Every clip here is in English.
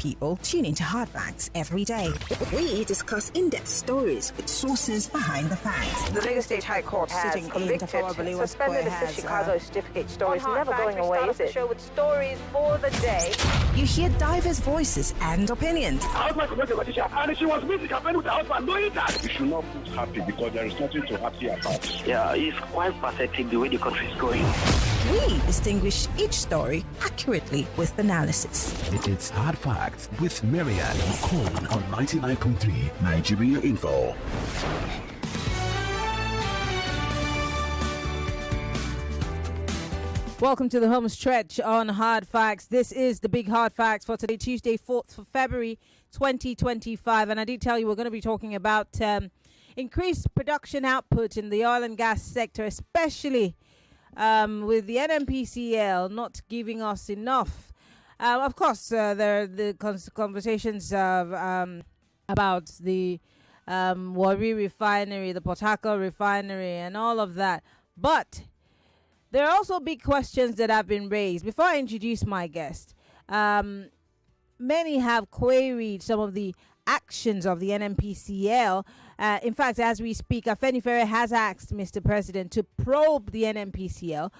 people tune into Hard Facts every day. We discuss in-depth stories with sources behind the facts. The Lagos State High Court has convicted, suspended the Chicago certificate story. It's never going away, is it? Show with stories for the day. You hear diverse voices and opinions. And she was busy campaigning with her husband, knowing that. You should not put happy because there is nothing to happy about. Yeah, it's quite pathetic the way the country is going. We distinguish each story accurately with analysis. It's Hard Facts with Maryann Okon on 99.3 Nigeria Info. Welcome to the home stretch on Hard Facts. This is the big Hard Facts for today, Tuesday, 4th of February, 2025. And I did tell you we're going to be talking about increased production output in the oil and gas sector, especially with the NNPCL not giving us enough. Of course, there are the conversations about the Warri Refinery, the Port Harcourt Refinery, and all of that. But there are also big questions that have been raised. Before I introduce my guest, many have queried some of the actions of the NNPCL. In fact, as we speak, Fyneface has asked Mr. President to probe the NNPCL,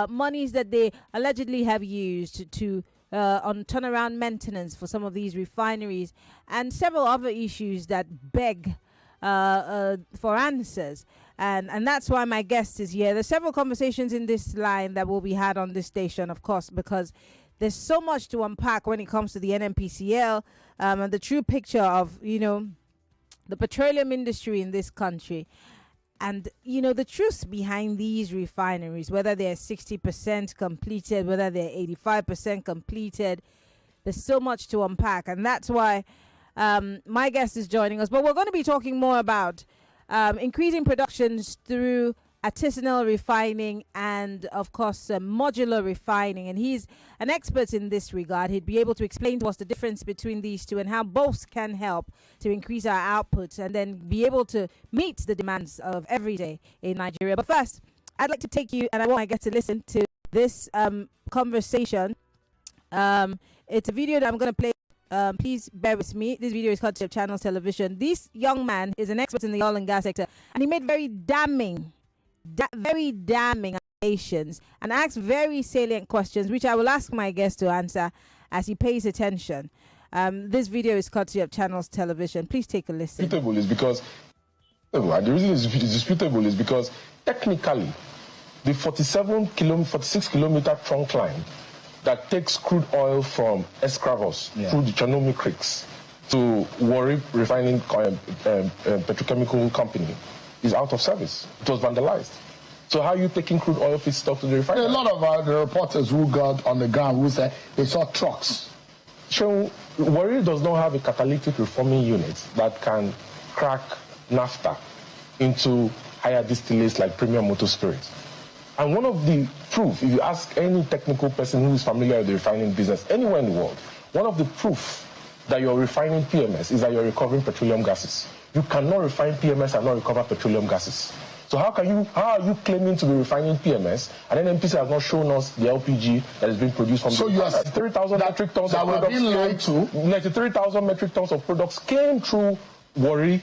monies that they allegedly have used to on turnaround maintenance for some of these refineries and several other issues that beg for answers. And that's why my guest is here. There's several conversations in this line that will be had on this station, of course, because there's so much to unpack when it comes to the NNPCL and the true picture of, the petroleum industry in this country. And, the truth behind these refineries, whether they're 60% completed, whether they're 85% completed, there's so much to unpack. And that's why my guest is joining us. But we're going to be talking more about increasing productions through artisanal refining and, of course, modular refining. And he's an expert in this regard. He'd be able to explain to us the difference between these two and how both can help to increase our output and then be able to meet the demands of every day in Nigeria. But first, I'd like to take you, and I want my guest to listen to this conversation. It's a video that I'm going to play. Please bear with me. This video is called Channels Television. This young man is an expert in the oil and gas sector, and he made very damning allegations and asked very salient questions, which I will ask my guest to answer as he pays attention. This video is courtesy of Channels Television. Please take a listen. Disputable is because the reason it's disputable is because technically the 46 kilometer trunk line that takes crude oil from Escravos through the Chernobyl creeks to Warri Refining Petrochemical Company is out of service. It was vandalized. So how are you taking crude oil feedstock to the refinery? A lot of the reporters who got on the ground who said they saw trucks. So Warri does not have a catalytic reforming unit that can crack naphtha into higher distillates like premium motor spirits. And one of the proof, if you ask any technical person who is familiar with the refining business anywhere in the world, one of the proof that you're refining PMS is that you're recovering petroleum gases. You cannot refine PMS and not recover petroleum gases. So how are you claiming to be refining PMS and then NPC has not shown us the LPG that is being produced from the 93,000 metric tons of products. 93,000 metric tons of products came through Warri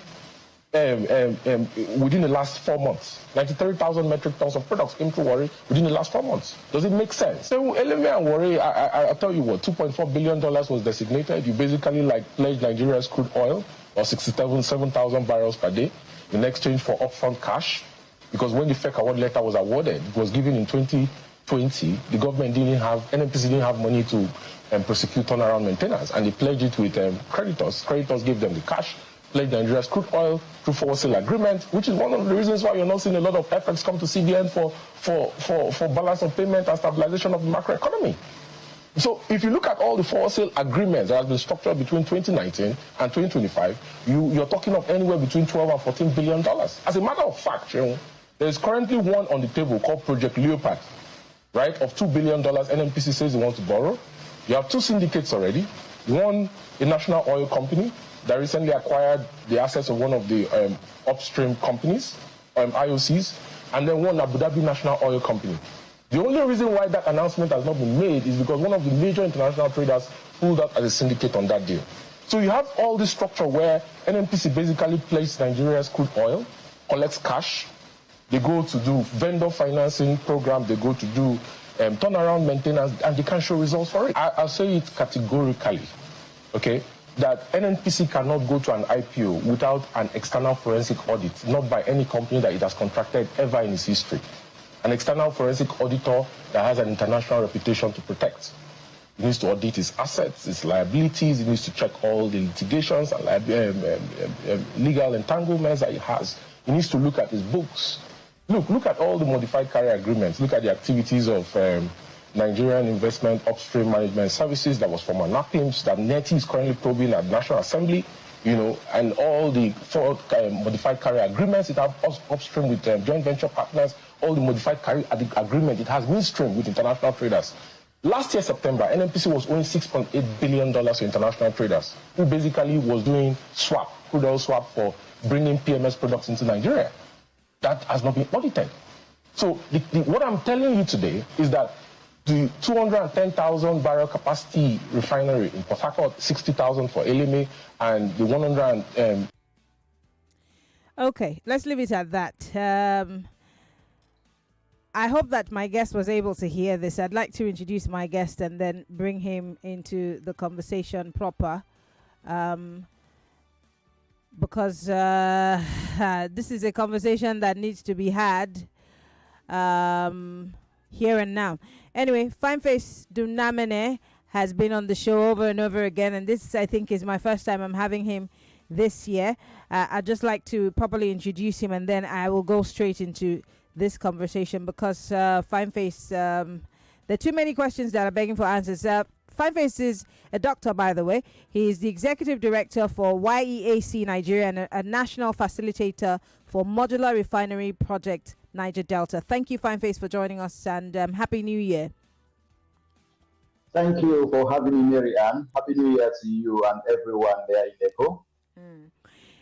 within the last 4 months. 93,000 metric tons of products came through Warri within the last 4 months. Does it make sense? So Eleme and Warri, I'll tell you what, $2.4 billion was designated. You basically pledged Nigeria's crude oil or 67,000 barrels per day in exchange for upfront cash. Because when the FEC award letter was awarded, it was given in 2020, the government NNPC didn't have money to prosecute turnaround maintenance, and they pledged it with creditors. Creditors gave them the cash, pledged Nigeria's crude oil through forward sale agreement, which is one of the reasons why you're not seeing a lot of efforts come to CBN for balance of payment and stabilization of the macroeconomy. So if you look at all the forward sale agreements that have been structured between 2019 and 2025, you're talking of anywhere between $12 and $14 billion. As a matter of fact, there is currently one on the table called Project Leopard, right, of $2 billion. NNPC says it wants to borrow. You have two syndicates already. One, a national oil company that recently acquired the assets of one of the upstream companies, IOCs, and then one Abu Dhabi National Oil Company. The only reason why that announcement has not been made is because one of the major international traders pulled out as a syndicate on that deal. So you have all this structure where NNPC basically plays Nigeria's crude oil, collects cash, they go to do vendor financing program, they go to do turnaround maintenance, and they can't show results for it. I'll say it categorically, okay, that NNPC cannot go to an IPO without an external forensic audit, not by any company that it has contracted ever in its history. An external forensic auditor that has an international reputation to protect. It needs to audit its assets, its liabilities, it needs to check all the litigations and legal entanglements that it has. It needs to look at its books. Look at all the modified carrier agreements. Look at the activities of Nigerian Investment Upstream Management Services that was from NAPIMS, that NETI is currently probing at National Assembly, and all the four modified carrier agreements it has upstream with joint venture partners, all the modified carrier agreement it has midstream with international traders. Last year, September, NNPC was owing $6.8 billion to international traders, who basically was doing crude oil swap for bringing PMS products into Nigeria. That has not been audited. So what I'm telling you today is that the 210,000 barrel capacity refinery in Port Harcourt, 60,000 for Eleme, and the 100. Okay, let's leave it at that. I hope that my guest was able to hear this. I'd like to introduce my guest and then bring him into the conversation proper. Because this is a conversation that needs to be had here and now. Anyway, Fyneface Dumnamene has been on the show over and over again, and this, I think, is my first time I'm having him this year. I'd just like to properly introduce him, and then I will go straight into this conversation because Fyneface, there are too many questions that are begging for answers. Fyneface is a doctor, by the way. He is the executive director for YEAC-Nigeria and a national facilitator for Modular Refinery project Niger Delta. Thank you, Fyneface, for joining us, and Happy New Year. Thank you for having me, Maryann. Happy New Year to you and everyone there in ECHO.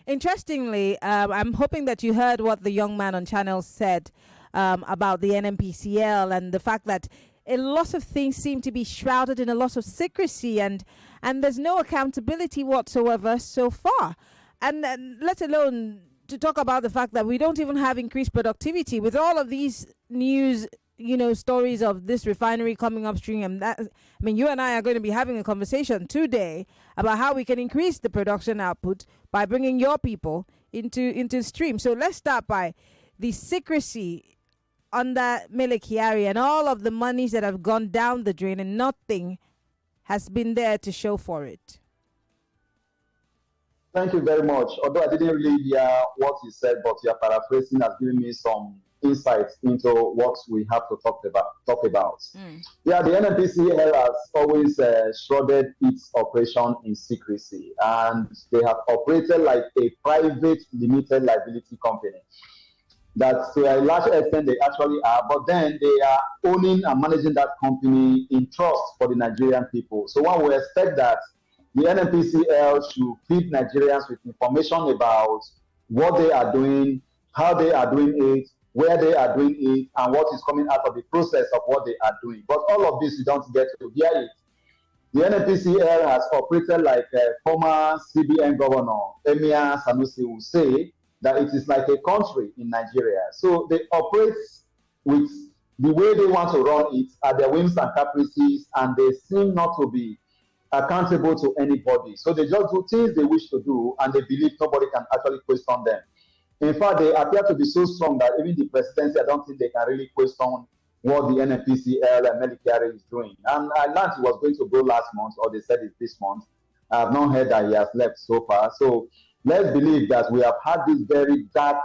Interestingly, I'm hoping that you heard what the young man on channel said about the NNPCL and the fact that a lot of things seem to be shrouded in a lot of secrecy, and there's no accountability whatsoever so far. And let alone to talk about the fact that we don't even have increased productivity with all of these news, stories of this refinery coming upstream. And that, you and I are going to be having a conversation today about how we can increase the production output by bringing your people into stream. So let's start by the secrecy under Mele Kyari and all of the monies that have gone down the drain, and nothing has been there to show for it. Thank you very much. Although I didn't really hear what you said, but your paraphrasing has given me some insights into what we have to talk about. Yeah, the NNPCL has always shrouded its operation in secrecy, and they have operated like a private limited liability company. That to a large extent they actually are, but then they are owning and managing that company in trust for the Nigerian people. So one would expect that the NNPCL should feed Nigerians with information about what they are doing, how they are doing it, where they are doing it, and what is coming out of the process of what they are doing. But all of this you don't get to hear it. The NNPCL has operated like former CBN governor Emir Sanusi will say, that it is like a country in Nigeria. So they operate with the way they want to run it at their whims and caprices, and they seem not to be accountable to anybody. So they just do things they wish to do, and they believe nobody can actually question them. In fact, they appear to be so strong that even the presidency, I don't think they can really question what the NNPCL and Mele Kyari is doing. And I learned he was going to go last month, or they said it this month. I have not heard that he has left so far. So let's believe that we have had this very dark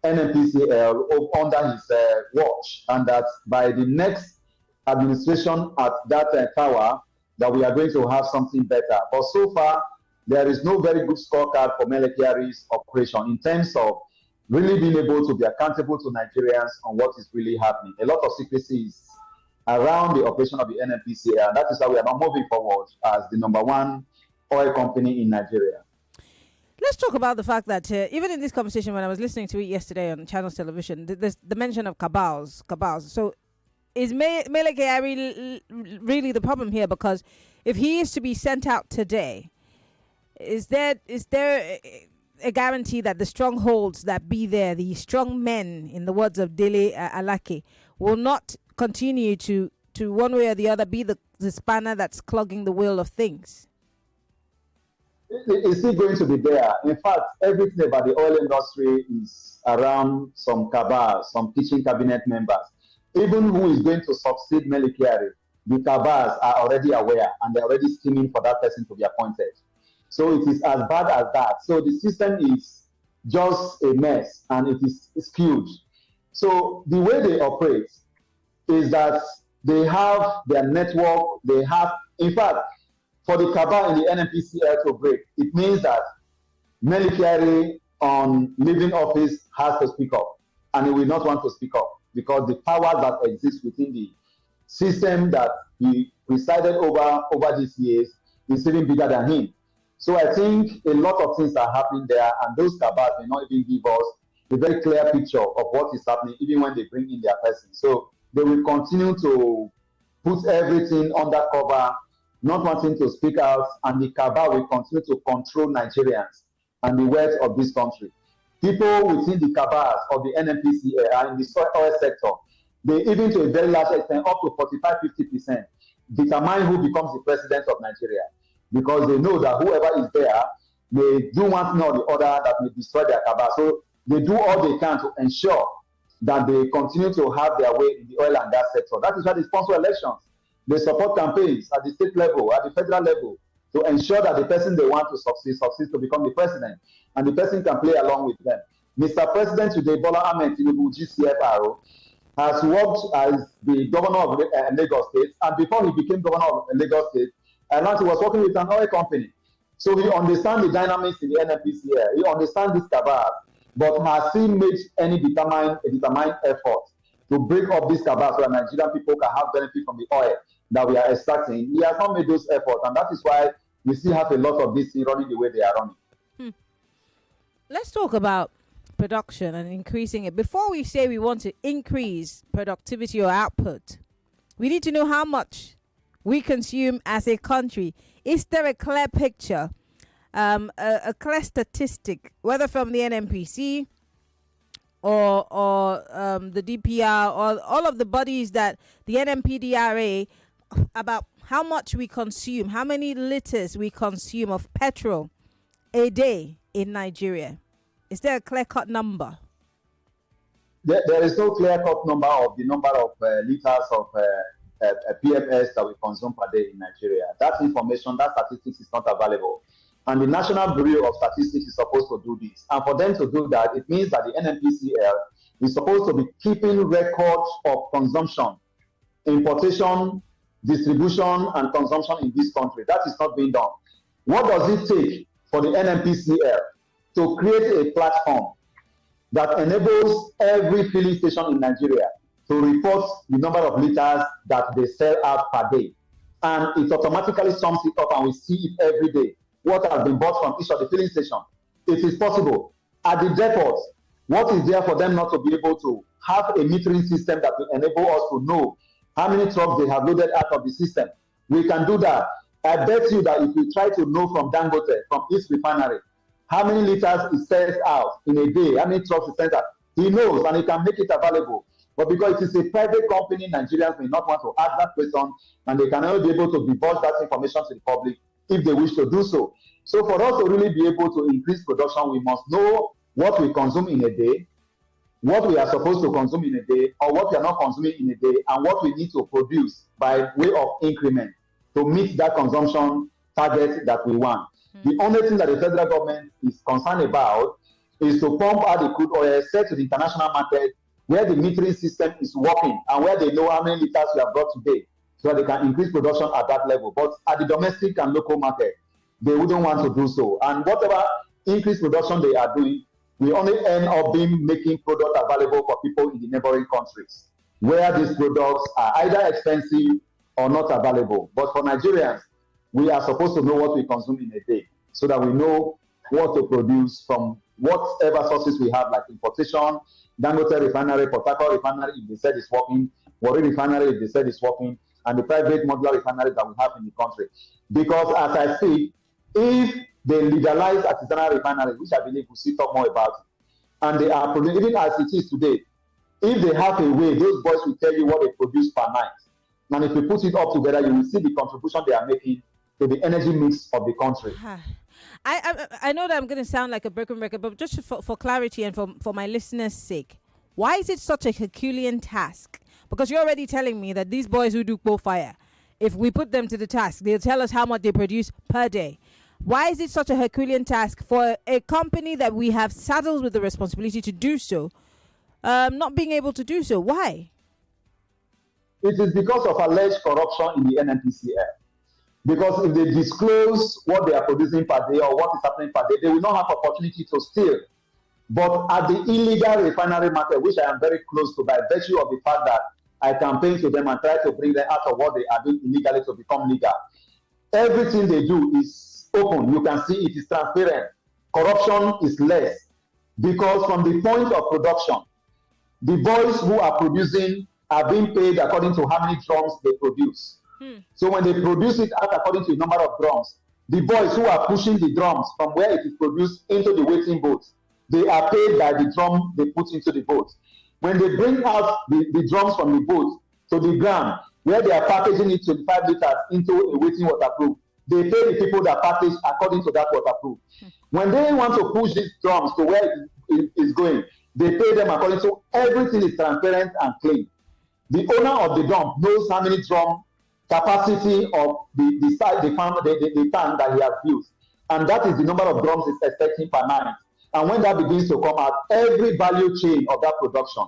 NNPCL under his watch, and that by the next administration at that tower, that we are going to have something better. But so far, there is no very good scorecard for Mele Kyari's operation in terms of really being able to be accountable to Nigerians on what is really happening. A lot of secrecy is around the operation of the NNPCL, and that is why we are not moving forward as the #1 oil company in Nigeria. Let's talk about the fact that even in this conversation, when I was listening to it yesterday on Channels Television, there's the mention of cabals. So is Mele Kyari really the problem here? Because if he is to be sent out today, is there a guarantee that the strongholds that be there, the strong men, in the words of Dele Alake, will not continue to one way or the other be the spanner that's clogging the wheel of things? It's still going to be there. In fact, everything about the oil industry is around some cabals, some kitchen cabinet members. Even who is going to succeed Mele Kyari, the cabals are already aware and they're already scheming for that person to be appointed. So it is as bad as that. So the system is just a mess and it is skewed. So the way they operate is that they have their network, they have, in fact, for the cabal in the NNPCL to break, it means that Mele Kyari on leaving office has to speak up, and he will not want to speak up because the power that exists within the system that he presided over these years is even bigger than him. So I think a lot of things are happening there, and those cabals may not even give us a very clear picture of what is happening, even when they bring in their person. So they will continue to put everything under cover, not wanting to speak out, and the cabal will continue to control Nigerians and the wealth of this country. People within the cabals of the NNPCL are in the oil sector. They, even to a very large extent, up to 45-50%, determine who becomes the president of Nigeria, because they know that whoever is there may do one thing or the other that may destroy their cabal. So they do all they can to ensure that they continue to have their way in the oil and gas sector. That is why they sponsor elections. They support campaigns at the state level, at the federal level, to ensure that the person they want to succeeds to become the president, and the person can play along with them. Mr. President today, Bola Ahmed Tinubu, GCFRO, has worked as the governor of Lagos State, and before he became governor of Lagos State, he was working with an oil company. So he understands the dynamics in the NNPCL, he understands this cabal, but has he made any determined effort to break up this cabal so that Nigerian people can have benefit from the oil that we are extracting? He has not made those efforts, and that is why we still have a lot of this running the way they are running. Let's talk about production and increasing it. Before we say we want to increase productivity or output, we need to know how much we consume as a country. Is there a clear picture, a clear statistic, whether from the NNPC or the DPR or all of the bodies that the NNPDRA, about how much we consume, how many liters we consume of petrol a day in Nigeria? Is there a clear-cut number? There is no clear-cut number of the number of liters of PMS that we consume per day in Nigeria. That information, that statistics is not available. And the National Bureau of Statistics is supposed to do this. And for them to do that, it means that the NNPCL is supposed to be keeping records of consumption, importation, distribution, and consumption in this country. That is not being done. What does it take for the NNPCL to create a platform that enables every filling station in Nigeria to report the number of liters that they sell out per day? And it automatically sums it up, and we see it every day, what has been bought from each of the filling stations. It is possible. At the depots, what is there for them not to be able to have a metering system that will enable us to know how many trucks they have loaded out of the system? We can do that. I bet you that if we try to know from Dangote, from his refinery, how many liters it sells out in a day, how many trucks it sells out, he knows, and he can make it available. But because it is a private company, Nigerians may not want to ask that question, and they can only be able to divulge that information to the public if they wish to do so. So for us to really be able to increase production, we must know what we consume in a day, what we are supposed to consume in a day, or what we are not consuming in a day, and what we need to produce by way of increment to meet that consumption target that we want. The only thing that the federal government is concerned about is to pump out the crude oil, sell to the international market where the metering system is working and where they know how many liters we have got today, so that they can increase production at that level. But at the domestic and local market, they wouldn't want to do so. And whatever increased production they are doing, we only end up making product available for people in the neighboring countries, where these products are either expensive or not available. But for Nigerians, we are supposed to know what we consume in a day, so that we know what to produce from whatever sources we have, like importation, Dangote Refinery, Port Harcourt Refinery, if they said it's working, Warri Refinery, if they said it's working, and the private modular refineries that we have in the country. Because as I speak, if they legalize artisanal refineries, which I believe we'll see talk more about, and they are producing, even as it is today, if they have a way, those boys will tell you what they produce per night. And if you put it all together, you will see the contribution they are making to the energy mix of the country. I know that I'm going to sound like a broken record, but just for clarity and for my listeners' sake, why is it such a Herculean task? Because you're already telling me that these boys who do coal fire, if we put them to the task, they'll tell us how much they produce per day. Why is it such a Herculean task for a company that we have saddled with the responsibility to do so, not being able to do so? Why? It is because of alleged corruption in the NNPCL. Because if they disclose what they are producing per day or what is happening per day, they will not have opportunity to steal. But at the illegal refinery market, which I am very close to by virtue of the fact that I campaign to them and try to bring them out of what they are doing illegally to become legal, everything they do is open. You can see it is transparent. Corruption is less. Because from the point of production, the boys who are producing are being paid according to how many drums they produce. So when they produce it out according to the number of drums, the boys who are pushing the drums from where it is produced into the waiting boats, they are paid by the drum they put into the boat. When they bring out the drums from the boat to the ground, where they are packaging it 25 liters into a waiting waterproof, they pay the people that package according to that waterproof. When they want to push these drums to where it is going, they pay them according to everything is transparent and clean. The owner of the dump knows how many drum capacity of the tank that he has built. And that is the number of drums he's expecting per night. And when that begins to come out, every value chain of that production,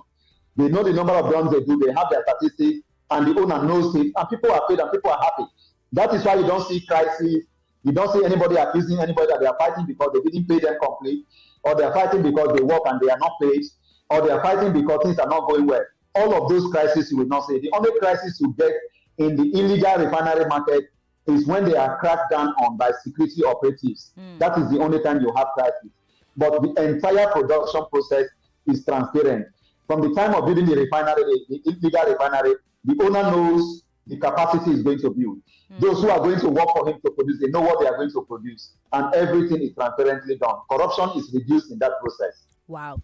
they know the number of drums they do, they have their statistics, and the owner knows it, and people are paid and people are happy. That is why you don't see crises, you don't see anybody accusing anybody that they are fighting because they didn't pay them complete, or they are fighting because they work and they are not paid, or they are fighting because things are not going well. All of those crises you will not see. The only crisis you get in the illegal refinery market is when they are cracked down on by security operatives. That is the only time you have crisis. But the entire production process is transparent. From the time of building the refinery, the illegal refinery, the owner knows the capacity is going to build. Those who are going to work for him to produce, they know what they are going to produce. And everything is transparently done. Corruption is reduced in that process. Wow.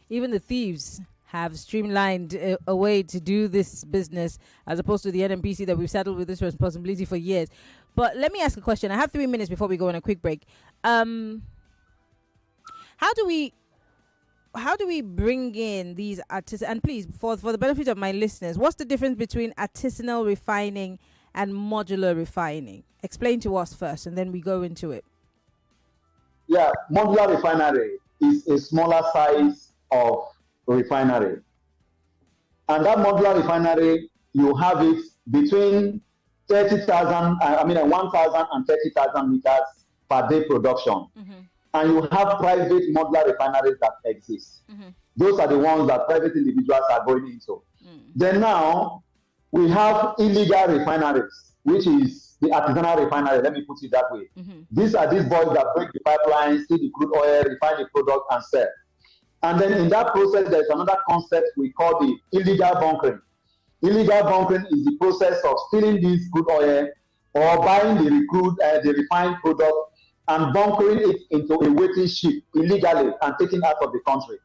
Even the thieves have streamlined a way to do this business as opposed to the NNPC that we've settled with this responsibility for years. But let me ask a question. I have 3 minutes before we go on a quick break. How do we bring in these artisanal, and please, for the benefit of my listeners, what's the difference between artisanal refining and modular refining? Explain to us first, and then we go into it. Yeah, modular refinery is a smaller size of refinery. And that modular refinery, you have it between 1,000 and 30,000 liters per day production. And you have private modular refineries that exist. Those are the ones that private individuals are going into. Then now, we have illegal refineries, which is the artisanal refinery, let me put it that way. These are these boys that break the pipelines, steal the crude oil, refine the product, and sell. And then in that process, there's another concept we call the illegal bunkering. Illegal bunkering is the process of stealing this crude oil or buying the refined product and bunkering it into a waiting ship illegally and taking out of the country.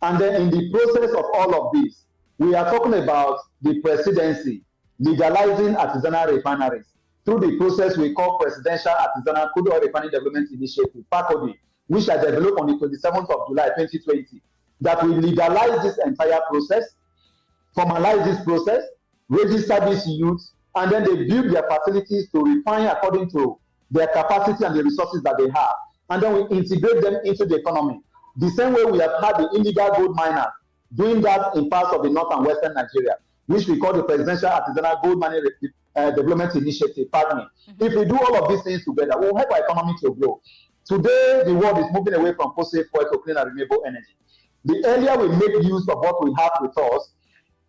And then in the process of all of this, we are talking about the presidency legalizing artisanal refineries through the process we call Presidential Artisanal Crude Oil Refining Development Initiative, PACOD, which I developed on the 27th of July 2020, that will legalize this entire process, formalize this process, register these youths, and then they build their facilities to refine according to their capacity and the resources that they have. And then we integrate them into the economy. The same way we have had the illegal gold miners doing that in parts of the north and western Nigeria, which we call the Presidential Artisanal Gold Mining Development Initiative, PAGMI. If we do all of these things together, we'll help our economy to grow. Today, the world is moving away from fossil fuel to clean and renewable energy. The earlier we make use of what we have with us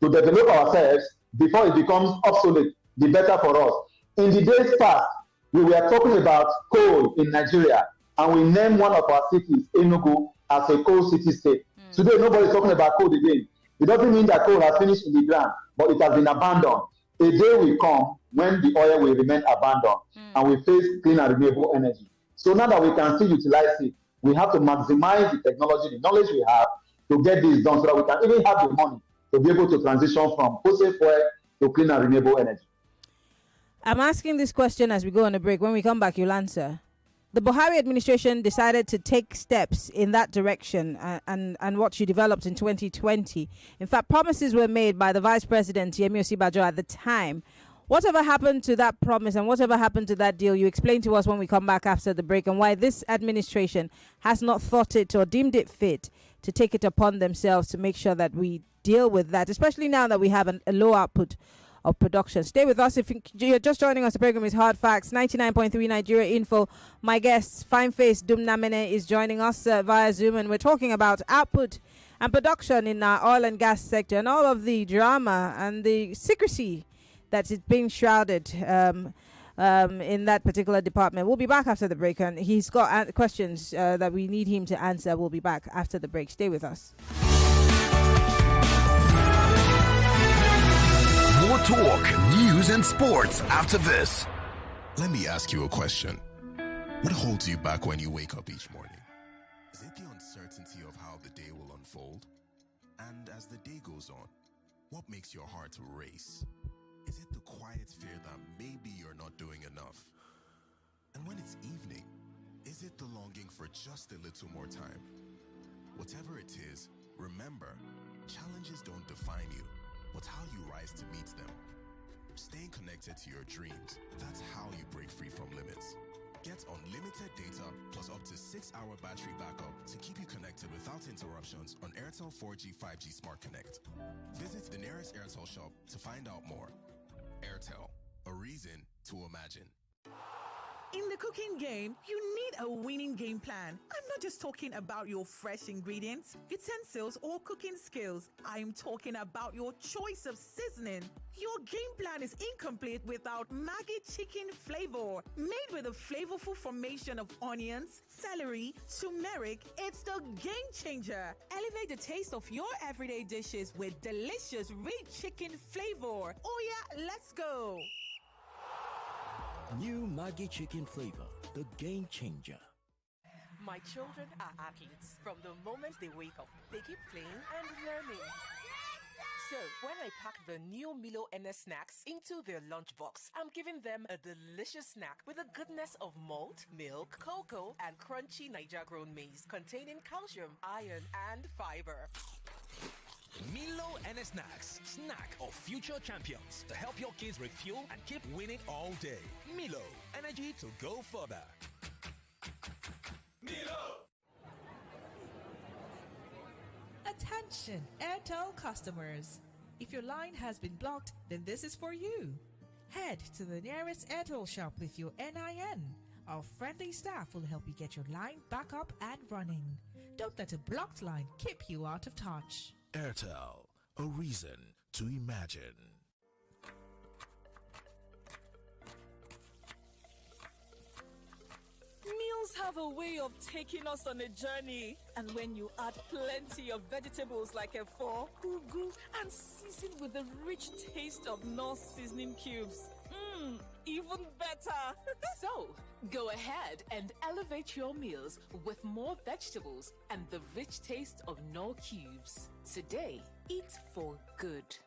to develop ourselves before it becomes obsolete, the better for us. In the days past, we were talking about coal in Nigeria, and we named one of our cities, Enugu, as a coal city state. Today, nobody is talking about coal again. It doesn't mean that coal has finished in the ground, but it has been abandoned. A day will come when the oil will remain abandoned and we face clean and renewable energy. So now that we can still utilize it, we have to maximize the technology, the knowledge we have to get this done so that we can even have the money to be able to transition from fossil fuel to clean and renewable energy. I'm asking this question as we go on a break. When we come back, you'll answer. The Buhari administration decided to take steps in that direction and what you developed in 2020. In fact, promises were made by the Vice President, Yemi Osinbajo, at the time. Whatever happened to that promise and whatever happened to that deal, you explain to us when we come back after the break, and why this administration has not thought it or deemed it fit to take it upon themselves to make sure that we deal with that, especially now that we have a low output of production. Stay with us. If you're just joining us, the program is Hard Facts, 99.3 Nigeria Info. My guest, Fyneface Dumnamene, is joining us via Zoom, and we're talking about output and production in our oil and gas sector and all of the drama and the secrecy that is being shrouded in that particular department. We'll be back after the break, and he's got questions that we need him to answer. We'll be back after the break. Stay with us. More talk, news, and sports after this. Let me ask you a question. What holds you back when you wake up each morning? Is it the uncertainty of how the day will unfold? And as the day goes on, what makes your heart race? Is it the quiet fear that maybe you're not doing enough? And when it's evening, is it the longing for just a little more time? Whatever it is, remember, challenges don't define you, but how you rise to meet them. Staying connected to your dreams, that's how you break free from limits. Get unlimited data plus up to 6-hour battery backup to keep you connected without interruptions on Airtel 4G 5G Smart Connect. Visit the nearest Airtel shop to find out more. Airtel, a reason to imagine. In the cooking game, you need a winning game plan. I'm not just talking about your fresh ingredients, utensils, or cooking skills. I'm talking about your choice of seasoning. Your game plan is incomplete without Maggi chicken flavor. Made with a flavorful formation of onions, celery, turmeric, it's the game changer. Elevate the taste of your everyday dishes with delicious rich chicken flavor. Oh yeah, let's go. New Maggi chicken flavor, the game changer. My children are athletes from the moment they wake up. They keep playing and learning. So when I pack the new Milo NS snacks into their lunchbox, I'm giving them a delicious snack with the goodness of malt, milk, cocoa, and crunchy Niger-grown maize containing calcium, iron, and fiber. Milo NS Snacks, snack of future champions to help your kids refuel and keep winning all day. Milo, energy to go further. Milo! Attention, Airtel customers. If your line has been blocked, then this is for you. Head to the nearest Airtel shop with your NIN. Our friendly staff will help you get your line back up and running. Don't let a blocked line keep you out of touch. Airtel, a reason to imagine. Meals have a way of taking us on a journey. And when you add plenty of vegetables like efo, ugu, and season with the rich taste of North seasoning cubes, even better. So, go ahead and elevate your meals with more vegetables and the rich taste of Knorr cubes. Today, eat for good.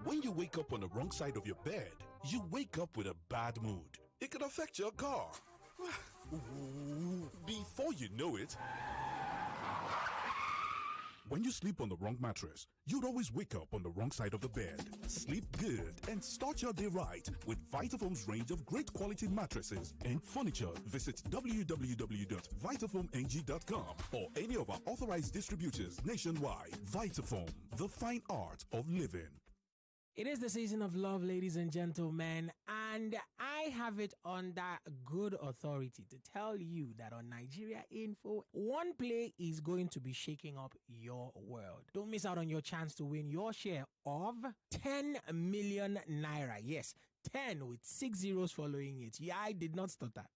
When you wake up on the wrong side of your bed, you wake up with a bad mood. It could affect your car. Before you know it, when you sleep on the wrong mattress, you'd always wake up on the wrong side of the bed. Sleep good and start your day right with Vitafoam's range of great quality mattresses and furniture. Visit www.vitafoamng.com or any of our authorized distributors nationwide. Vitafoam, the fine art of living. It is the season of love, ladies and gentlemen, and I have it under good authority to tell you that on Nigeria Info, one play is going to be shaking up your world. Don't miss out on your chance to win your share of 10 million naira. Yes, 10 with 6 zeros following it. Yeah, I did not stutter.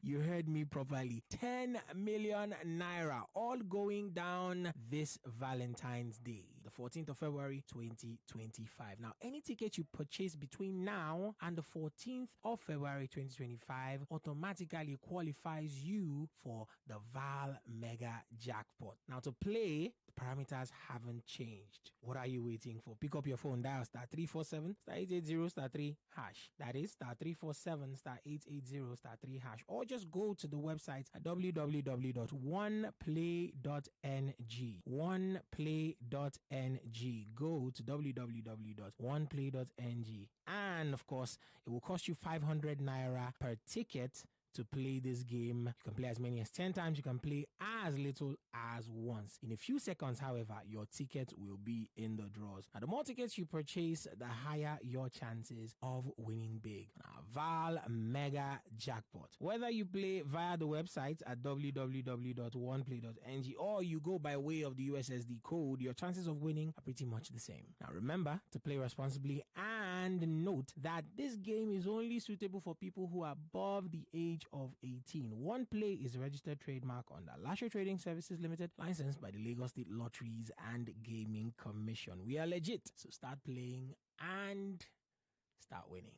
You heard me properly. 10 million naira, all going down this Valentine's Day. The 14th of February 2025. Now, any ticket you purchase between now and the 14th of February 2025 automatically qualifies you for the Val Mega Jackpot. Now, to play, the parameters haven't changed. What are you waiting for? Pick up your phone, dial star 347 star 880 star 3 hash. That is star 347 star 880 star 3 hash. Or just go to the website at www.oneplay.ng. Oneplay.ng. Go to www.oneplay.ng. And of course, it will cost you 500 naira per ticket to play this game. You can play as many as 10 times. You can play as little as once. In a few seconds, however, your ticket will be in the draws. Now, the more tickets you purchase, the higher your chances of winning big. Now, Val Mega Jackpot. Whether you play via the website at www.oneplay.ng or you go by way of the USSD code, your chances of winning are pretty much the same. Now, remember to play responsibly and note that this game is only suitable for people who are above the age of 18. One Play is a registered trademark under Lasher Trading Services Limited, licensed by the Lagos State Lotteries and Gaming Commission. We are legit, so start playing and start winning.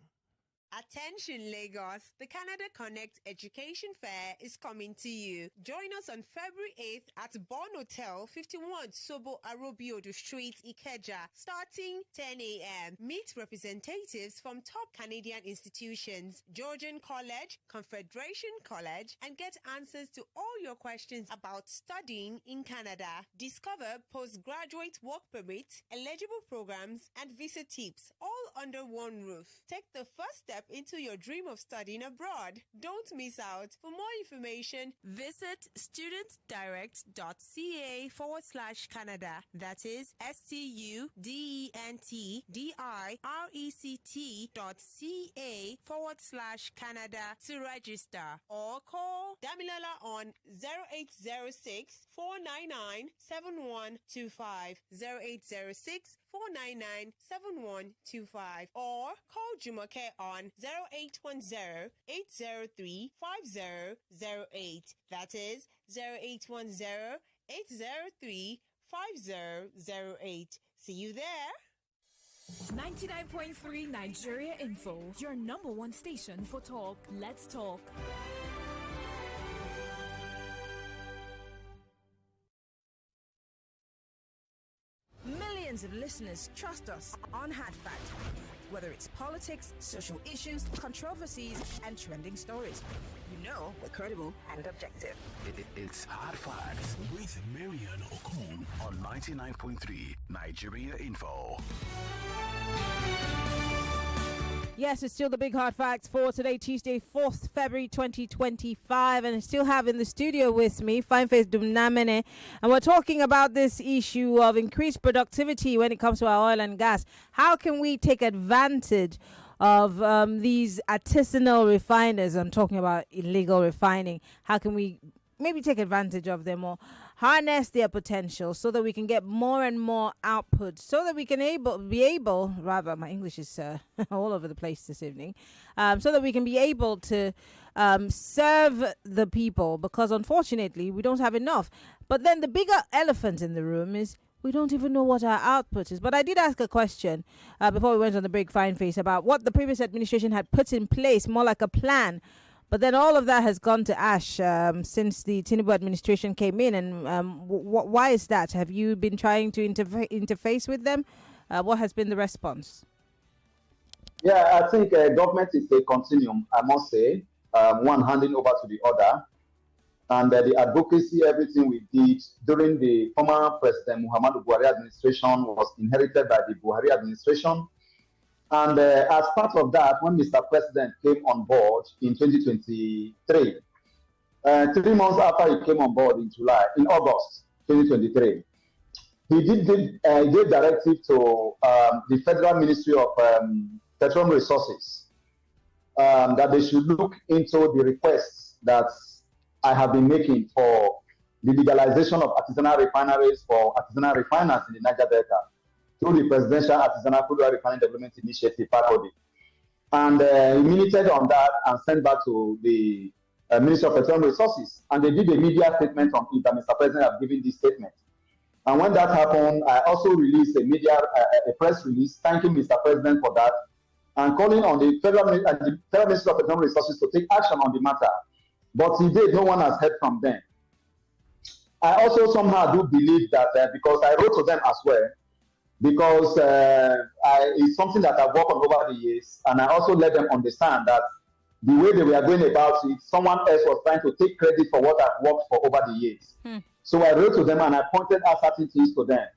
Attention Lagos, the Canada Connect Education Fair is coming to you. Join us on February 8th at Bon Hotel, 51 Sobo Arobiodo Street, Ikeja, starting 10 a.m. Meet representatives from top Canadian institutions, Georgian College, Confederation College, and get answers to all your questions about studying in Canada. Discover postgraduate work permit, eligible programs, and visa tips, all under one roof. Take the first step into your dream of studying abroad. Don't miss out. For more information, visit studentdirect.ca/Canada. That is studentdirect.ca/Canada to register, or call Damilola on 0806 499 7125 0806 499 7125, or call Jumoke on 0810-803-5008. That is 0810-803-5008. See you there. 99.3 Nigeria Info, your number one station for talk. Let's talk. Millions of listeners trust us on Hard Facts. Whether it's politics, social issues, controversies, and trending stories, you know we're credible and objective. It's Hard Facts with Maryann Okon on 99.3 Nigeria Info. Yes, it's still the big hard facts for today, Tuesday, 4th February 2025. And I still have in the studio with me Fyneface Dumnamene. And we're talking about this issue of increased productivity when it comes to our oil and gas. How can we take advantage of these artisanal refiners? I'm talking about illegal refining. How can we maybe take advantage of them or harness their potential so that we can get more and more output, so that we can be able, my English is all over the place this evening, so that we can be able to serve the people, because unfortunately we don't have enough. But then the bigger elephant in the room is we don't even know what our output is. But I did ask a question before we went on the break, Fyneface, about what the previous administration had put in place, more like a plan. But then all of that has gone to ash since the Tinubu administration came in. And why is that? Have you been trying to interface with them? What has been the response? Yeah, I think government is a continuum, I must say, one handing over to the other. And the advocacy, everything we did during the former President Muhammadu Buhari administration was inherited by the Buhari administration. And as part of that, when Mr. President came on board in 2023, 3 months after he came on board in August 2023, he did give directive to the Federal Ministry of Petroleum Resources that they should look into the requests that I have been making for the legalization of artisanal refineries for artisanal refiners in the Niger Delta, through the Presidential Artisanal Crude Oil Refining Development Initiative, PACODI. And he minuted on that and sent back to the Ministry of Petroleum Resources. And they did a media statement on it, that Mr. President has given this statement. And when that happened, I also released a press release thanking Mr. President for that and calling on the Federal Ministry of Economic Resources to take action on the matter. But to date, no one has heard from them. I also somehow do believe that because I wrote to them as well, because it's something that I've worked on over the years, and I also let them understand that the way they were going about it, someone else was trying to take credit for what I've worked for over the years. So I wrote to them and I pointed out certain things to them,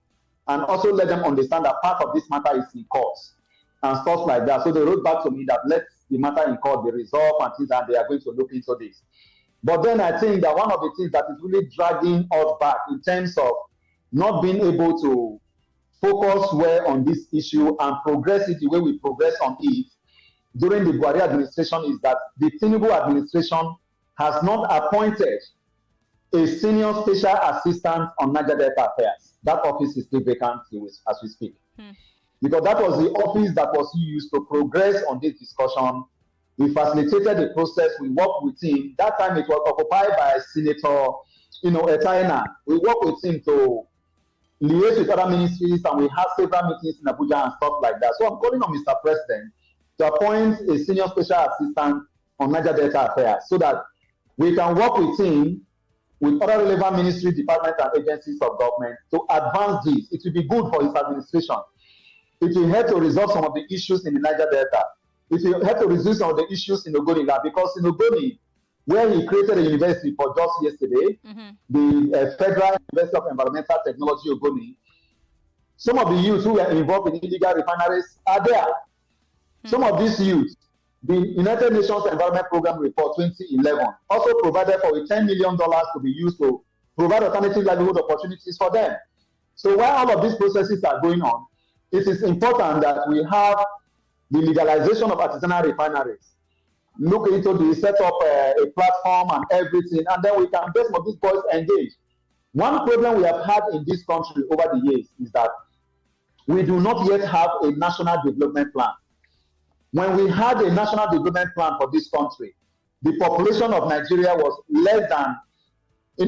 and also let them understand that part of this matter is in court and stuff like that. So they wrote back to me that let the matter in court be resolved and things, and they are going to look into this. But then I think that one of the things that is really dragging us back in terms of not being able to focus well on this issue and progress it the way we progress on it during the Buhari administration is that the Tinubu administration has not appointed a senior special assistant on Niger Delta affairs. That office is still vacant as we speak. Because that was the office that was used to progress on this discussion. We facilitated the process. We worked with him. That time it was occupied by Senator, Etaina. We worked with him to liaise with other ministries, and we had several meetings in Abuja and stuff like that. So I'm calling on Mr. President to appoint a senior special assistant on Niger Delta affairs so that we can work with him, with other relevant ministry, departments, and agencies of government to advance this. It will be good for his administration. It will help to resolve some of the issues in the Niger Delta. It will help to resolve some of the issues in Ogoni, because in Ogoni, where he created a university for just yesterday, the Federal University of Environmental Technology Ogoni, some of the youth who were involved in illegal refineries are there. Some of these youth, the United Nations Environment Program Report 2011 also provided for $10 million to be used to provide alternative livelihood opportunities for them. So while all of these processes are going on, it is important that we have the legalization of artisanal refineries, look into the set up a platform and everything, and then we can get some of these boys engaged. One problem we have had in this country over the years is that we do not yet have a national development plan. When we had a national development plan for this country, the population of Nigeria was less than,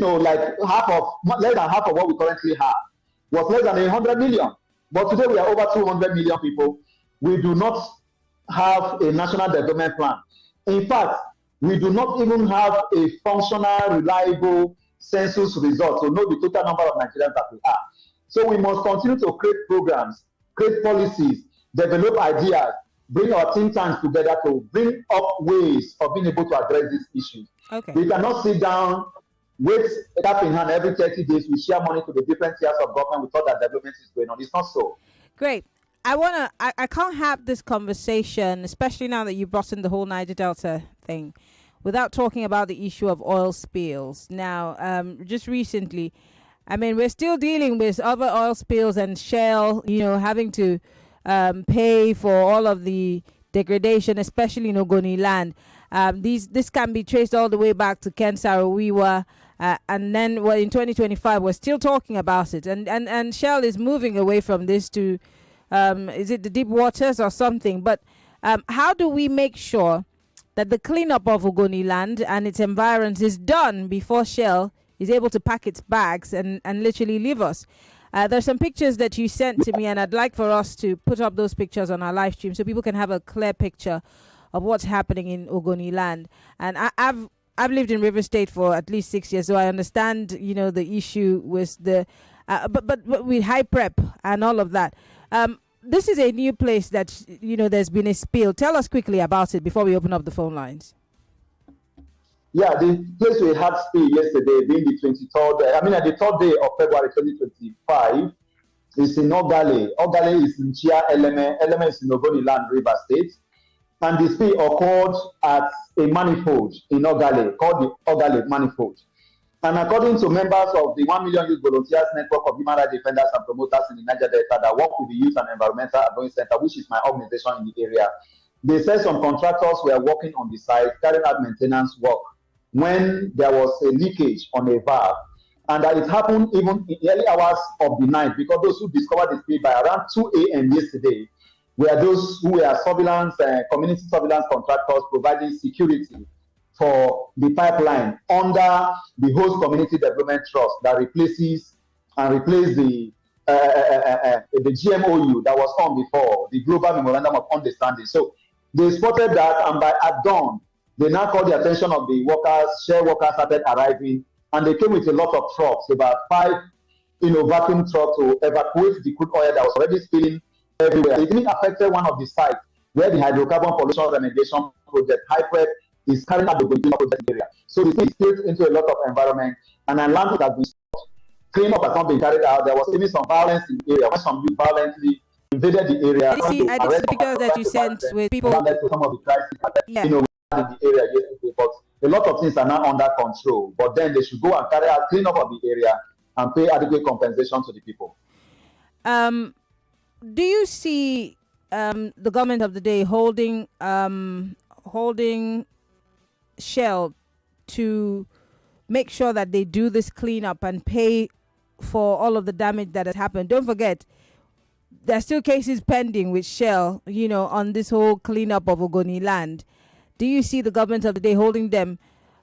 less than half of what we currently have, was less than 100 million. But today we are over 200 million people. We do not have a national development plan. In fact, we do not even have a functional, reliable census result to know the total number of Nigerians that we are. So we must continue to create programs, create policies, develop ideas, bring our think tanks together to bring up ways of being able to address these issues. Okay. We cannot sit down, wait cap in hand every 30 days, we share money to the different tiers of government, we thought that development is going on. It's not so. Great. I can't have this conversation, especially now that you brought in the whole Niger Delta thing, without talking about the issue of oil spills. Now, just recently, we're still dealing with other oil spills and Shell, having to pay for all of the degradation, especially in Ogoni land. This can be traced all the way back to Ken Saro-Wiwa, and then in 2025 we're still talking about it, and Shell is moving away from this to is it the deep waters or something? But how do we make sure that the cleanup of Ogoni land and its environs is done before Shell is able to pack its bags and literally leave us? There's some pictures that you sent to me, and I'd like for us to put up those pictures on our live stream so people can have a clear picture of what's happening in Ogoni land. And I've lived in River State for at least 6 years, so I understand, the issue with the, but with high prep and all of that. This is a new place that, there's been a spill. Tell us quickly about it before we open up the phone lines. Yeah, the place we had spill yesterday, being the 23rd, the 3rd day of February 2025, is in Ogale. Ogale is in Chia Eleme. Eleme is in Ogoni land, River State. And the spill occurred at a manifold in Ogale, called the Ogale manifold. And according to members of the 1 Million Youth Volunteers Network of Human Rights Defenders and Promoters in the Niger Delta that work with the Youth and Environmental Advocacy Center, which is my organization in the area, they said some contractors were working on the site, carrying out maintenance work when there was a leakage on a valve. And that it happened even in the early hours of the night, because those who discovered the spill by around 2 a.m. yesterday were those who were surveillance, community surveillance contractors providing security for the pipeline under the host community development trust that replaces and replace the GMOU that was on before, the Global Memorandum of Understanding. So they spotted that, and by at dawn, they now called the attention of the workers. Share workers started arriving, and they came with a lot of trucks, about 5, vacuum trucks to evacuate the crude oil that was already spilling everywhere. It even affected one of the sites where the hydrocarbon pollution remediation project, HYPRED, is carrying out the project area. So the thing spilled into a lot of environment, and an land has been stopped. Cleanup has not been carried out. There was even some violence in the area when some youth violently invaded the area. I see the pictures that you sent with people. Some of the crises in the area yesterday, but a lot of things are now under control. But then they should go and carry out cleanup of the area and pay adequate compensation to the people. Do you see the government of the day holding Shell to make sure that they do this cleanup and pay for all of the damage that has happened? Don't forget, there's still cases pending with Shell, on this whole cleanup of Ogoni land. Do you see the government of the day holding them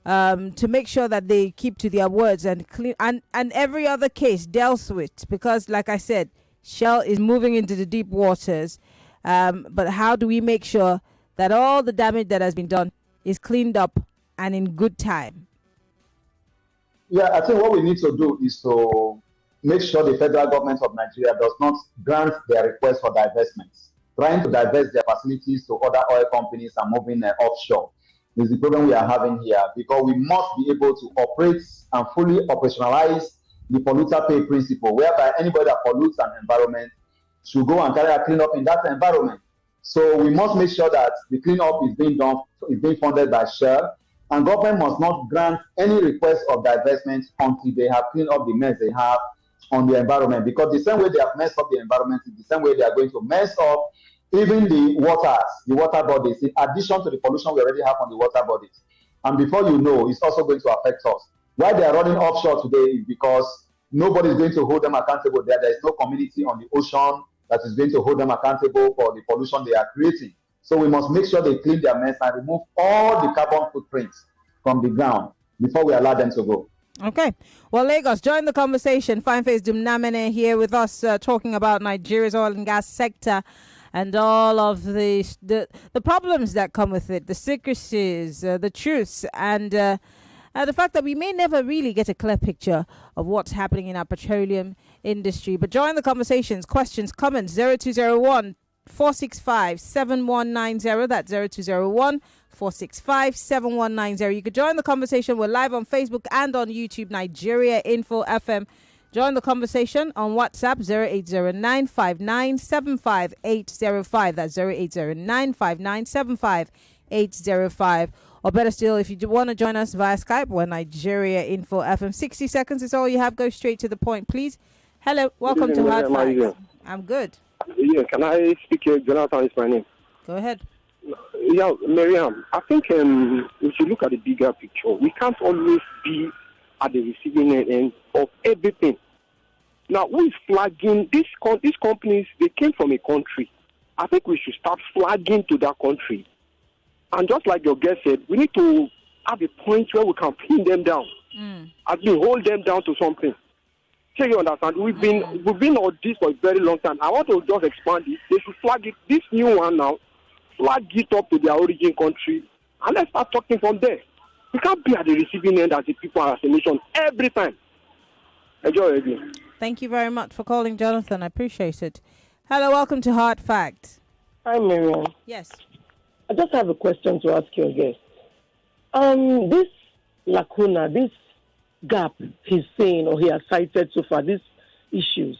to make sure that they keep to their words and clean and every other case dealt with? Because, like I said, Shell is moving into the deep waters. But how do we make sure that all the damage that has been done is cleaned up and in good time? Yeah, I think what we need to do is to make sure the federal government of Nigeria does not grant their request for divestments. Trying to divest their facilities to other oil companies and moving offshore is the problem we are having here, because we must be able to operate and fully operationalize the polluter pay principle, whereby anybody that pollutes an environment should go and carry a cleanup in that environment. So we must make sure that the cleanup is being funded by Shell, and government must not grant any request of divestment until they have cleaned up the mess they have on the environment, because the same way they have messed up the environment is the same way they are going to mess up even the water bodies, in addition to the pollution we already have on the water bodies. And before you know, it's also going to affect us. Why they are running offshore today is because nobody is going to hold them accountable there. There is no community on the ocean that is going to hold them accountable for the pollution they are creating. So we must make sure they clean their mess and remove all the carbon footprints from the ground before we allow them to go. Okay. Well, Lagos, join the conversation. Fyneface Dumnamene here with us talking about Nigeria's oil and gas sector and all of the problems that come with it, the secrecies, the truths, and the fact that we may never really get a clear picture of what's happening in our petroleum industry. But join the conversations, questions, comments, 0201 465 7190. That's 0201 465 7190. You could join the conversation. We're live on Facebook and on YouTube, Nigeria Info FM. Join the conversation on WhatsApp 0809597585. That's 0809597585. Or better still, if you want to join us via Skype, we're Nigeria Info FM. 60 seconds is all you have. Go straight to the point, please. Hello, welcome to Hard Facts. I'm good. Yeah, can I speak here? Jonathan is my name. Go ahead. Yeah, Maryann, I think we should look at the bigger picture. We can't always be at the receiving end of everything. Now, who is flagging? These companies, they came from a country. I think we should start flagging to that country. And just like your guest said, we need to have a point where we can pin them down. As we hold them down to something. So you understand? We've been on this for a very long time. I want to just expand it. They should flag it. This new one now, flag it up to their origin country, and let's start talking from there. We can't be at the receiving end as the people as a nation every time. Enjoy it. Thank you very much for calling, Jonathan. I appreciate it. Hello, welcome to Hard Facts. Hi, Maryann. Yes. I just have a question to ask your guest. This lacuna, this gap he's saying or he has cited so far, these issues,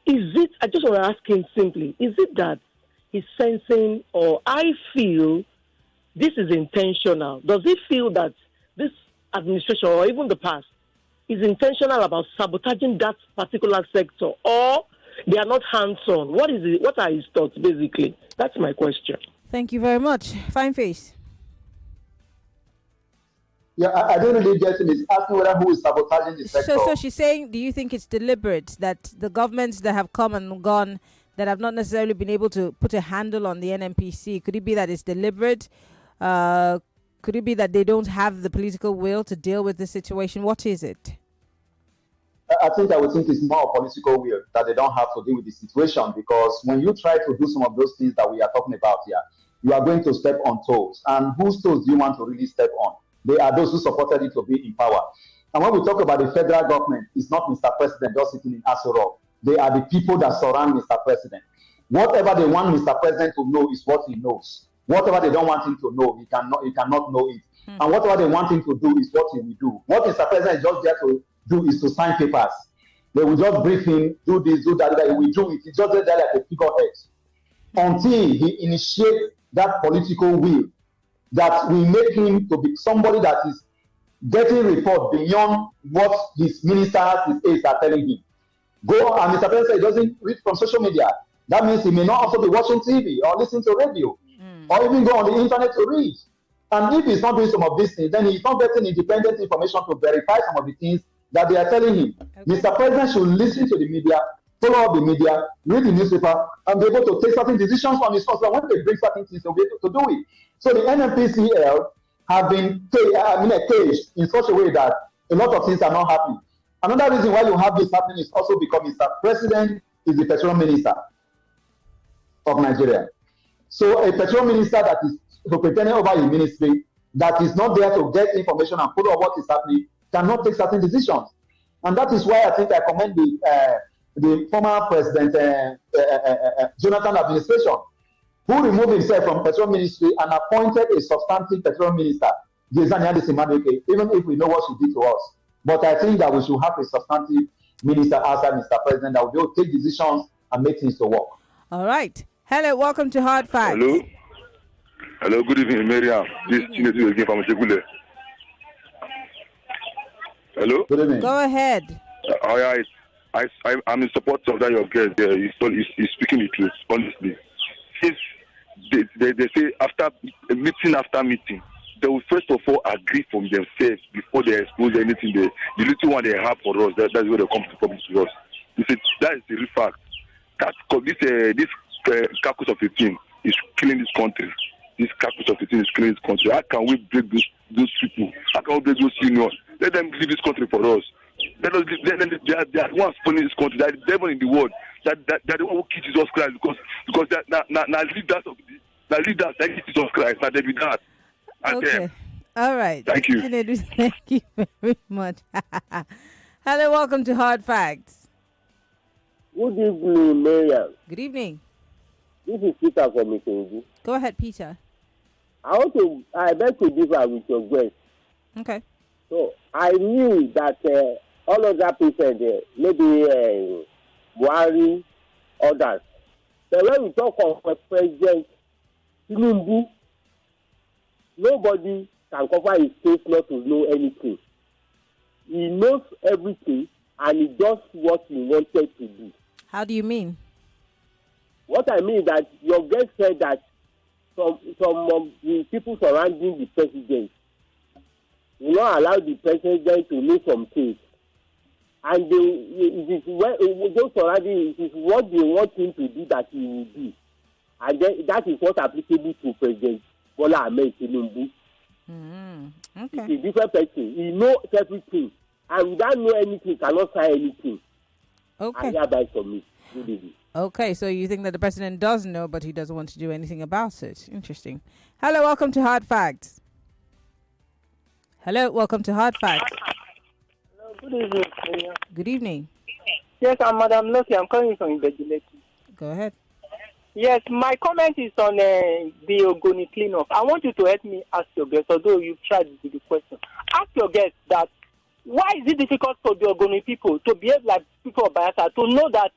I just want to ask him simply, is it that he's sensing, or I feel this is intentional? Does he feel that this administration or even the past is intentional about sabotaging that particular sector, or they are not hands-on? What is it? What are his thoughts, basically? That's my question. Thank you very much. Fyneface. Yeah, I don't really get him. He's asking whether who is sabotaging the sector. So she's saying, do you think it's deliberate that the governments that have come and gone that have not necessarily been able to put a handle on the NNPC, could it be that it's deliberate? Could it be that they don't have the political will to deal with the situation? What is it? I think I would think it's more political will that they don't have to deal with the situation, because when you try to do some of those things that we are talking about here, you are going to step on toes. And whose toes do you want to really step on? They are those who supported you to be in power. And when we talk about the federal government, it's not Mr. President just sitting in Aso Rock. They are the people that surround Mr. President. Whatever they want Mr. President to know is what he knows. Whatever they don't want him to know, he cannot know it. And whatever they want him to do is what he will do. What Mr. President is just there to do is to sign papers. They will just brief him, do this, do that, he will do it. He's just there like a figurehead. Until he initiates that political will that will make him to be somebody that is getting report beyond what his ministers, his aides are telling him. Go, and Mr. President said he doesn't read from social media. That means he may not also be watching TV or listening to radio or even go on the internet to read. And if he's not doing some of these things, then he's not getting independent information to verify some of the things that they are telling him. Okay. Mr. President should listen to the media, follow up the media, read the newspaper, and be able to take certain decisions on his own. So when they bring certain things, they'll be able to do it. So the NNPCL have been caged in such a way that a lot of things are not happening. Another reason why you have this happening is also because Mr. President is the petroleum minister of Nigeria. So a petroleum minister that is superintending over his ministry, that is not there to get information and follow what is happening, cannot take certain decisions. And that is why I think I commend the former President Jonathan administration, who removed himself from petroleum ministry and appointed a substantive petroleum minister, even if we know what she did to us. But I think that we should have a substantive minister outside Mr. President that will be able to take decisions and make things to work. All right. Hello, welcome to Hard Facts. Hello. Hello, good evening, Maryann. This is Chinedu again from Jegule. Hello? Good evening. Go ahead. I'm in support of that your guest there. He's speaking the truth, honestly. Since they say after meeting, they will first of all agree from themselves before they expose anything. The little one they have for us, that's where they come to publish to us. That is the real fact. This carcass of a thing is killing this country. This carcass of a thing is killing this country. How can we break those people? How can we break those unions? Let them leave this country for us. They are the ones funding this country. They are the devil in the world. They are the one who killed Jesus Christ because now leaders like Jesus Christ. Now they be that. Okay. All right. Thank you. Thank you very much. Hello, welcome to Hard Facts. Good evening, Maryann. Good evening. This is Peter from Ikenji. Go ahead, Peter. I beg to differ with your guest. Okay. So I knew that all of that people, maybe Buhari, others. But when we talk of President Tinubu, nobody can cover his face not to know anything. He knows everything and he does what he wanted to do. How do you mean? What I mean is that your guest said that some of the people surrounding the president will not allow the president to know some things. And those surrounding, it is what they want him to do that he will do. And then that is not applicable to President Bola Ahmed Tinubu. Okay. He's a different person. He knows everything. And without knowing anything, cannot say anything. Okay. And hereby for me. Good evening. Okay, so you think that the president does know, but he doesn't want to do anything about it. Interesting. Hello, welcome to Hard Facts. Hello, welcome to Hard Facts. Hello, good evening. Good evening. Yes, I'm Madam Lucky. I'm calling from Ibejileti. Go ahead. Yes, my comment is on the Ogoni cleanup. I want you to help me ask your guest, although you've tried with the question. Ask your guest that why is it difficult for the Ogoni people to behave like people of Bayelsa, to know that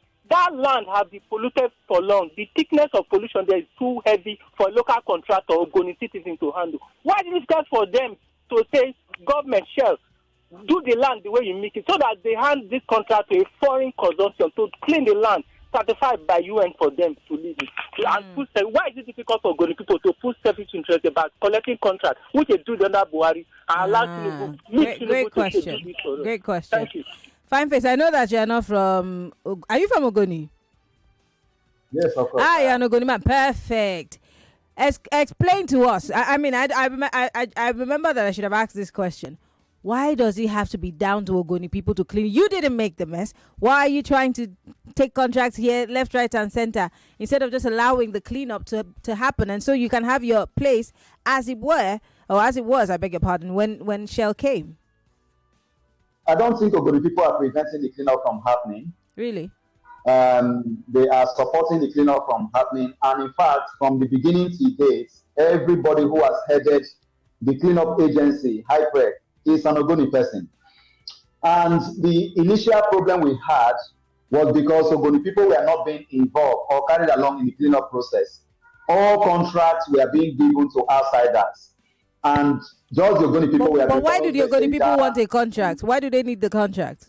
land has been polluted for long. The thickness of pollution there is too heavy for a local contractor or Ogoni citizen to handle. Why is it difficult for them to say, government shall do the land the way you make it, so that they hand this contract to a foreign consortium to clean the land certified by UN for them to live it. And why is it difficult for Ogoni people to put selfish interest about collecting contracts, which they do under Buhari, and allow Tinubu? Great question. Great question. Thank you. Fyneface, I know that you are not from. Are you from Ogoni? Yes, of course. You're an Ogoni man. Perfect. Explain to us. I remember that I should have asked this question. Why does it have to be down to Ogoni people to clean? You didn't make the mess. Why are you trying to take contracts here, left, right, and center, instead of just allowing the cleanup to happen? And so you can have your place as it were, or as it was, I beg your pardon, when Shell came. I don't think Ogoni people are preventing the cleanup from happening. Really? They are supporting the cleanup from happening. And in fact, from the beginning to date, everybody who has headed the cleanup agency, HYPREC, is an Ogoni person. And the initial problem we had was because Ogoni people were not being involved or carried along in the cleanup process. All contracts were being given to outsiders. And just the Ogoni people were... But why do the Ogoni people want a contract? Why do they need the contract?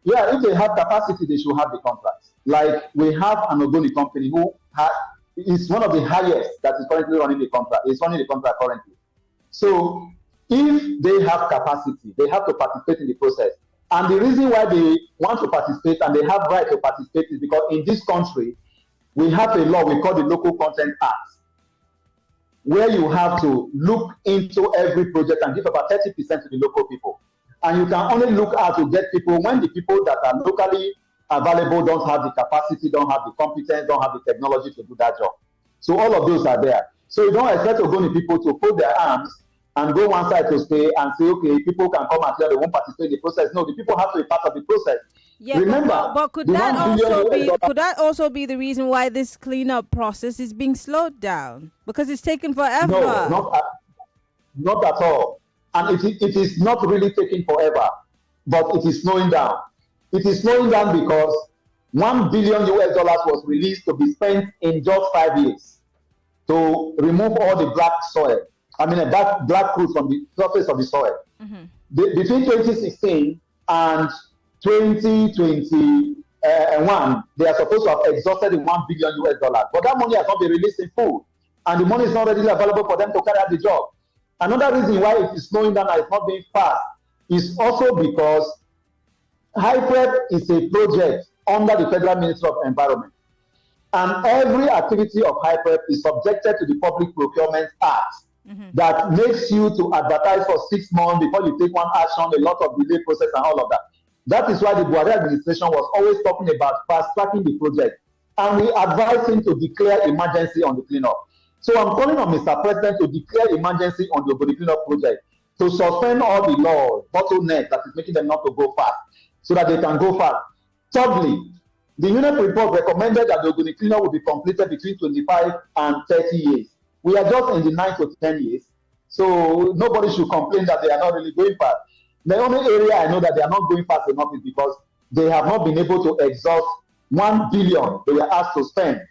Yeah, if they have capacity, they should have the contract. Like, we have an Ogoni company who is one of the highest that is currently running the contract. It's running the contract currently. So, if they have capacity, they have to participate in the process. And the reason why they want to participate and they have right to participate is because in this country, we have a law we call the Local Content Act, where you have to look into every project and give about 30% to the local people. And you can only look out to get people when the people that are locally available don't have the capacity, don't have the competence, don't have the technology to do that job. So all of those are there. So you don't expect Ogoni people to put their arms and go one side to stay and say, okay, people can come and tell they won't participate in the process. No, the people have to be part of the process. Yeah, remember, but could that also be the reason why this cleanup process is being slowed down? Because it's taken forever. No, not at all. And it is not really taking forever, but it is slowing down. It is slowing down because $1 billion was released to be spent in just 5 years to remove all the black soil. Black crude from the surface of the soil. Mm-hmm. Between 2016 and 2021, they are supposed to have exhausted the $1 billion. But that money has not been released in full. And the money is not readily available for them to carry out the job. Another reason why it is slowing down and it's not being fast is also because HYPREC is a project under the Federal Ministry of Environment. And every activity of HYPREC is subjected to the Public Procurement Act. Mm-hmm. That makes you to advertise for 6 months before you take one action, a lot of delay process and all of that. That is why the Buhari administration was always talking about fast-tracking the project. And we advised him to declare emergency on the cleanup. So I'm calling on Mr. President to declare emergency on the Ogoni cleanup project, to suspend all the laws, bottleneck that is making them not to go fast, so that they can go fast. Thirdly, the UNEP report recommended that the Ogoni cleanup will be completed between 25 and 30 years. We are just in the 9 to 10 years, so nobody should complain that they are not really going fast. The only area I know that they are not going fast enough is because they have not been able to exhaust $1 billion they were asked to spend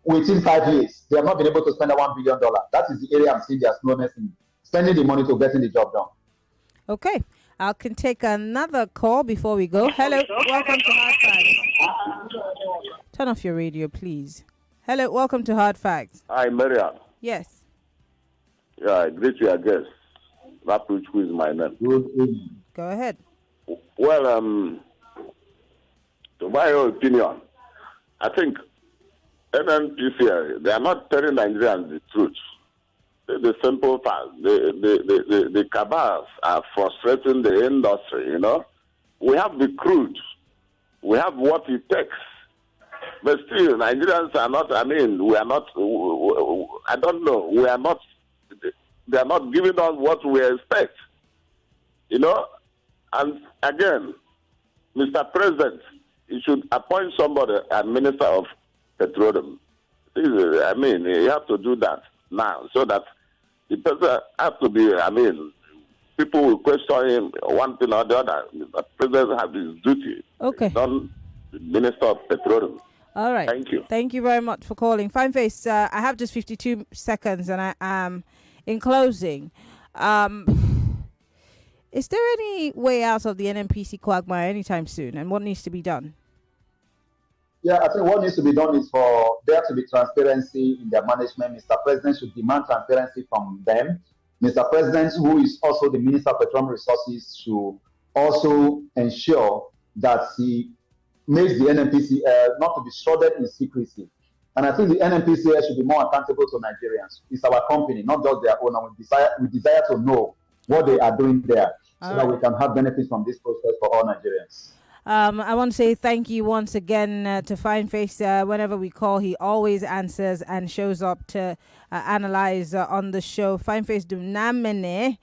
within 5 years. They have not been able to spend that $1 billion. That is the area I'm seeing their slowness in spending the money to getting the job done. Okay, I can take another call before we go. Hello, welcome to Hard Facts. Turn off your radio, please. Hello, welcome to Hard Facts. Hi, Maryann. Yes. Yeah, I greet you, I guess. Rapuch, who is my name. Go ahead. Well, to my opinion, I think NNPC, they are not telling Nigerians the truth. The simple fact, the cabals are frustrating the industry, you know. We have the crude. We have what it takes. But still, Nigerians are not, we are not, I don't know, we are not, they are not giving us what we expect, you know. And again, Mr. President, you should appoint somebody as Minister of Petroleum. You have to do that now so that the person has to be, people will question him one thing or the other. The President has his duty. Okay. Not Minister of Petroleum. All right. Thank you. Thank you very much for calling. Fyneface, I have just 52 seconds and I am in closing. Is there any way out of the NNPC quagmire anytime soon, and what needs to be done? Yeah, I think what needs to be done is for there to be transparency in their management. Mr. President should demand transparency from them. Mr. President, who is also the Minister of Petroleum Resources, should also ensure that he makes the NNPC not to be shrouded in secrecy. And I think the NNPC should be more accountable to Nigerians. It's our company, not just their own. And we desire to know what they are doing there, so that we can have benefits from this process for all Nigerians. I want to say thank you once again to Fyneface. Whenever we call, he always answers and shows up to analyze on the show. Fyneface Dumnamene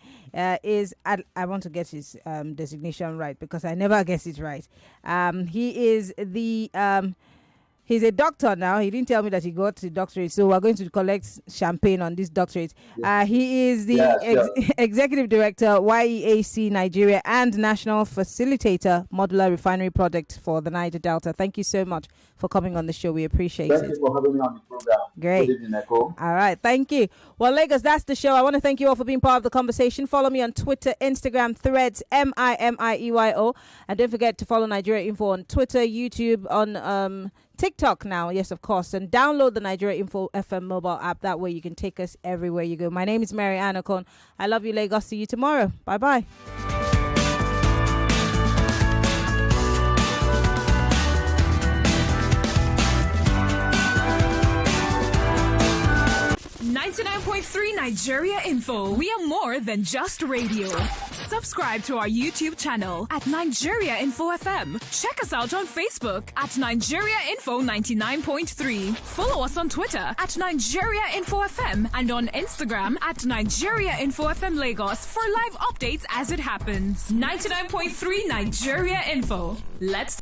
is, I want to get his designation right because I never guess it right. He is the... He's a doctor now. He didn't tell me that he got the doctorate, so we're going to collect champagne on this doctorate. He is the Executive Director, YEAC-Nigeria, and National Facilitator, Modular Refinery Project for the Niger Delta. Thank you so much for coming on the show. We appreciate it. Thank you for having me on the program. Great. Good evening, Echo. All right. Thank you. Well, Lagos, that's the show. I want to thank you all for being part of the conversation. Follow me on Twitter, Instagram, Threads, MIMIEYO. And don't forget to follow Nigeria Info on Twitter, YouTube, on TikTok now, yes, of course, and download the Nigeria Info FM mobile app. That way you can take us everywhere you go. My name is Maryann Okon. I love you, Lagos. See you tomorrow. Bye-bye. Nigeria Info. We are more than just radio. Subscribe to our YouTube channel at Nigeria Info FM. Check us out on Facebook at Nigeria Info 99.3. Follow us on Twitter at Nigeria Info FM and on Instagram at Nigeria Info FM Lagos for live updates as it happens. 99.3 Nigeria Info. Let's